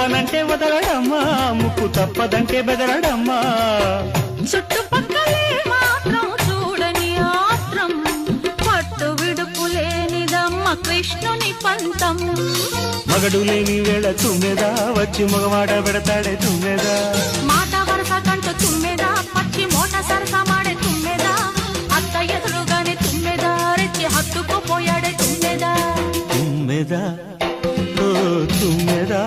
వదలనంటే వదలడమ్మా, ముక్కు తప్పదంటే బెదరడమ్మా. చుట్టుపక్కలే మాత్రం చూడని ఆత్రం, పట్టు విడుపు లేనిదమ్మ కృష్ణుని పంతం. మగడు లేని వేళ తుమ్మెదా వచ్చి మగవాడ పెడతాడే తుమ్మెదా. మాట వరస కంటూ తుమ్మెదా, పచ్చి మోట సరస మాడే తుమ్మెదా. అత్త ఎదురుగానే తుమ్మెదా, రెచ్చి హత్తుకుపోయాడే తుమ్మెదా. తుమ్మెదా ఓ తుమ్మెదా.